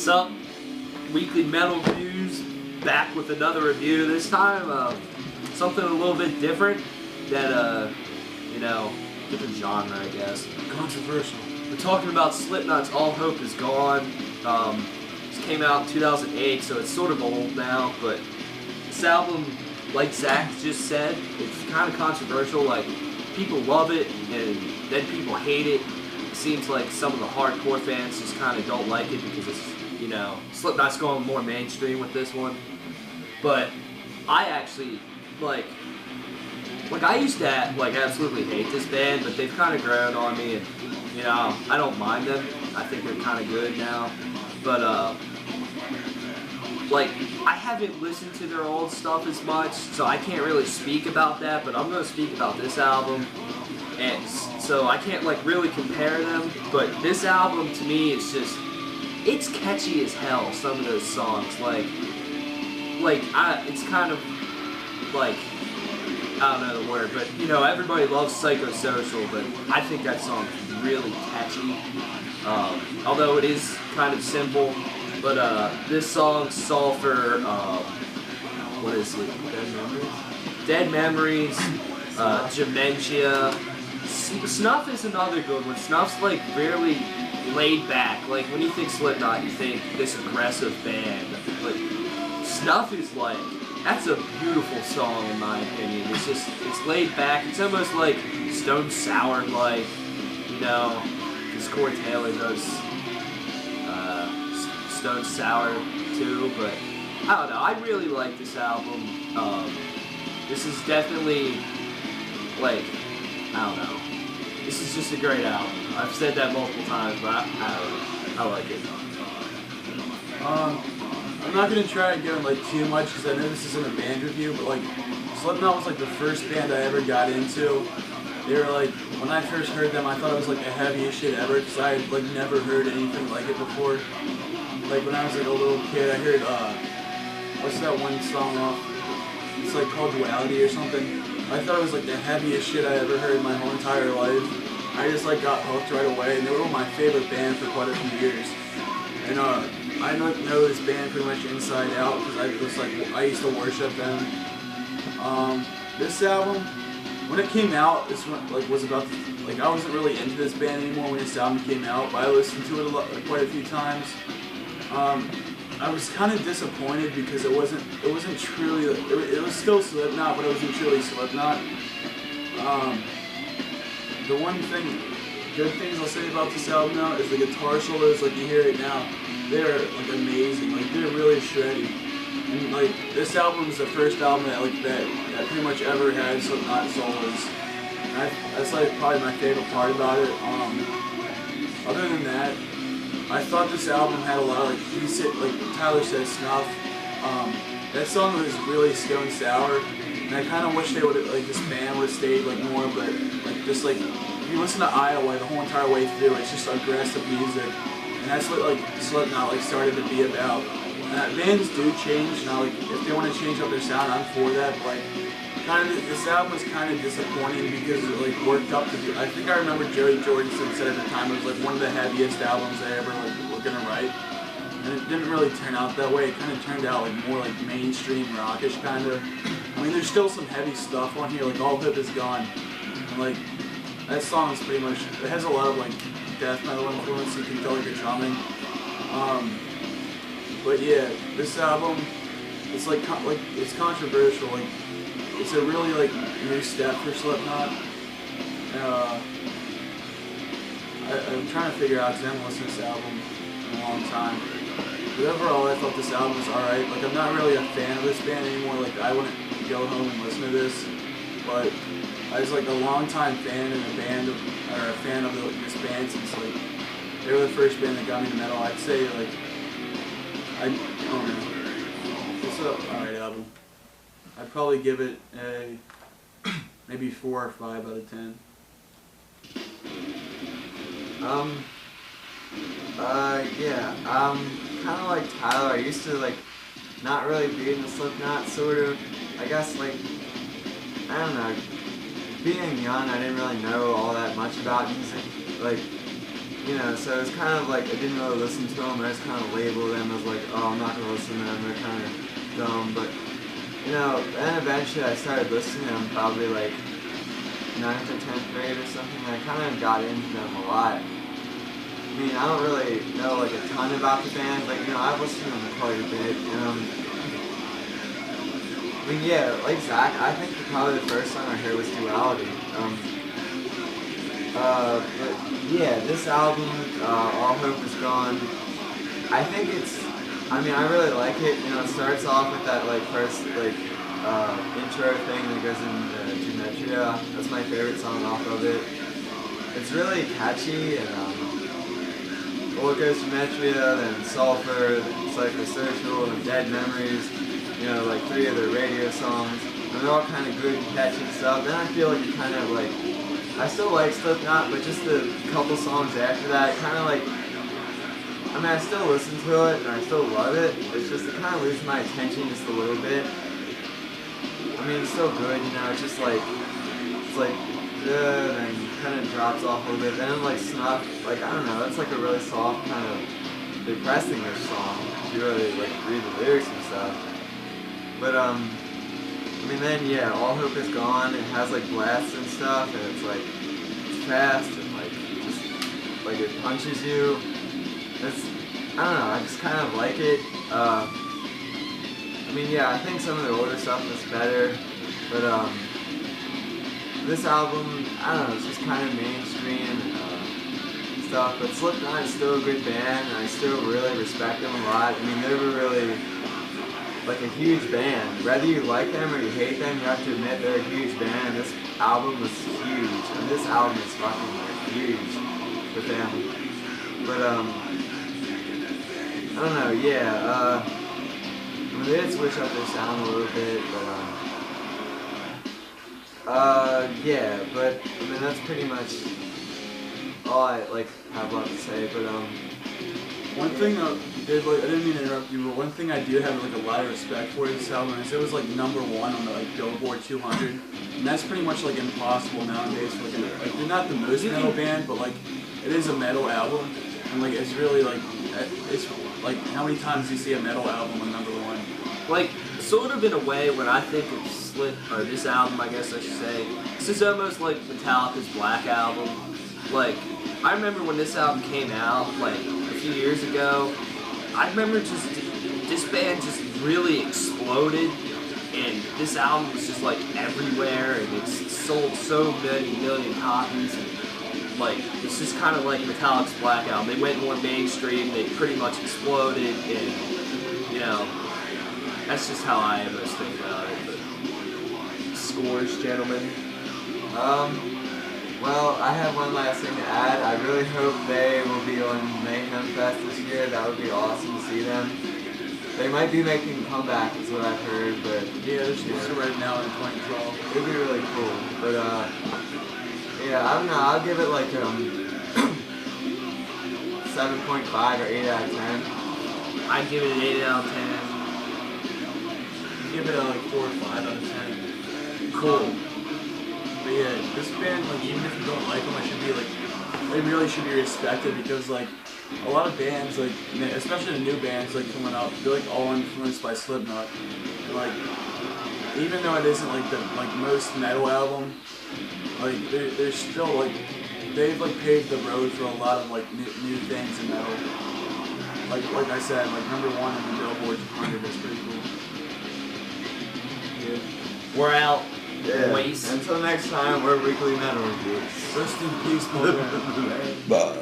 What's up? Weekly Metal Reviews, back with another review. This time, something a little bit different that, different genre, I guess. Controversial. We're talking about Slipknot's All Hope Is Gone. This came out in 2008, so it's sort of old now, but this album, like Zach just said, it's kind of controversial. Like, people love it, and then people hate it. It seems like some of the hardcore fans just kind of don't like it because it's, Slipknot's going more mainstream with this one. But I actually, I used to, absolutely hate this band, but they've kind of grown on me, and, I don't mind them. I think they're kind of good now. But, I haven't listened to their old stuff as much, so I can't really speak about that, but I'm going to speak about this album. And so I can't, really compare them, but this album, to me, it's catchy as hell, some of those songs. It's kind of, I don't know the word, but, everybody loves Psychosocial, but I think that song is really catchy, although it is kind of simple. But this song, Sulfur, what is it? Dead Memories, Dementia. Snuff is another good one. Snuff's really laid back. When you think Slipknot, you think this aggressive band. But Snuff is that's a beautiful song in my opinion. It's laid back. It's almost like Stone Sour, because Corey Taylor does Stone Sour too. But I don't know. I really like this album. This is definitely I don't know. This is just a great album. I've said that multiple times, but I like it. I'm not gonna try to get on too much because I know this isn't a band review, but Slipknot was the first band I ever got into. They were when I first heard them, I thought it was the heaviest shit ever because I had never heard anything like it before. When I was a little kid, I heard what's that one song off? It's called Duality or something. I thought it was the heaviest shit I ever heard in my whole entire life. I just got hooked right away, and they were my favorite band for quite a few years. And I know this band pretty much inside out because I used to worship them. This album, when it came out, this one was about I wasn't really into this band anymore when this album came out, but I listened to it quite a few times. I was kind of disappointed because it wasn't truly, it was still Slipknot, but it wasn't truly Slipknot. The one thing, good things I'll say about this album now is the guitar solos, you hear it now, they're amazing, they're really shreddy. And this album is the first album that pretty much ever had Slipknot solos. And that's probably my favorite part about it. Other than that, I thought this album had a lot of, Tyler said, Snuff. That song was really Stone Sour, and I kind of wish they would have, this band would have stayed, more, but, if you listen to Iowa the whole entire way through, it's just aggressive music, and that's what, Slipknot, started to be about. And bands do change, now, if they want to change up their sound, I'm for that, but, this album was kind of disappointing because it worked up to be. I think I remember Joey Jordison said at the time it was one of the heaviest albums I ever were gonna write, and it didn't really turn out that way. It kind of turned out more mainstream rockish kind of. I mean, there's still some heavy stuff on here, All Hope Is Gone, and that song is pretty much. It has a lot of death metal influence. You can tell the drumming. But yeah, this album, it's it's controversial. It's a really new step for Slipknot. I'm trying to figure out because I haven't listened to this album in a long time. But overall, I thought this album was alright. I'm not really a fan of this band anymore. I wouldn't go home and listen to this. But I was a long-time fan and a fan of this band since they were the first band that got me into metal. I'd say I don't know. It's an alright album. I'd probably give it a maybe 4 or 5 out of 10. Kind of like Tyler, I used to not really be into Slipknot, sort of. I guess I don't know, being young, I didn't really know all that much about music. you know, so it's kind of like I didn't really listen to them. I just kind of labeled them as like, oh, I'm not gonna listen to them. They're kind of dumb. But you know, then eventually I started listening to them probably like 9th or 10th grade or something. And I kind of got into them a lot. I mean, I don't really know like a ton about the band, but you know, I've listened to them quite a bit. I mean, yeah, like Zach, I think probably the first song I heard was Duality. But yeah, this album, All Hope Is Gone, I think it's, I mean, I really like it. You know, it starts off with that like first like intro thing that goes into Geometria. That's my favorite song off of it. It's really catchy, and well, it goes Geometria, then Sulfur, then Psychosocial, and Dead Memories. You know, like 3 of their radio songs, and they're all kind of good, catchy stuff. Then I feel like it kind of like, I still like Slipknot, but just the couple songs after that, kind of like, I mean, I still listen to it and I still love it. It's just it kind of loses my attention just a little bit. I mean, it's still good, you know. It's just like, it's like, and then kind of drops off a little bit. Then like Snuff, like I don't know, it's like a really soft kind of depressing-ish song. If you really like read the lyrics and stuff. But I mean then yeah, All Hope Is Gone. It has like blasts and stuff, and it's like it's fast and like just like it punches you. It's I don't know, I just kind of like it. I mean yeah, I think some of the older stuff is better, but this album I don't know, it's just kind of mainstream and stuff. But Slipknot is still a good band, and I still really respect them a lot. I mean they were really like a huge band. Whether you like them or you hate them, you have to admit they're a huge band. This album was huge, and this album is fucking huge with them. But I don't know. Yeah, I mean, they did switch up their sound a little bit, but yeah. But I mean, that's pretty much all I like have left to say. But one thing I didn't mean to interrupt you, but one thing I do have like a lot of respect for this album is it was like #1 on the like Billboard 200, and that's pretty much like impossible nowadays for like they're not the most metal band, but like it is a metal album, and like it's really like it's like how many times do you see a metal album on #1? Like sort of in a way when I think of this album, I guess I should say, this is almost like Metallica's Black Album. Like I remember when this album came out, like a few years ago, I remember just this band just really exploded, and this album was just like everywhere, and it's sold so many million copies, and like it's just kind of like Metallica's Black Album. They went more mainstream, they pretty much exploded, and you know, that's just how I almost think about it. But scores, gentlemen. Well, I have one last thing to add. I really hope they will be on Mayhem Fest this year. That would be awesome to see them. They might be making a comeback, is what I've heard, but Yeah, there's right now in 2012. it'd be really cool. But yeah, I don't know. I'll give it like 7.5 or 8 out of 10. I'd give it an 8 out of 10. Give it a like 4 or 5 out of 10. Cool. But yeah, this band, like, even if you don't like them, they really should be respected, because like a lot of bands, like especially the new bands like coming up, they're like all influenced by Slipknot. And, like even though it isn't like the most metal album, like they're still like they've like paved the road for a lot of like new things in metal. Like I said, like #1 on the Billboard 200 is pretty cool. Yeah. We're out. Yeah. Waste. Until next time, we're Weekly Metal Reviews. Rest in peace, mother. Bye.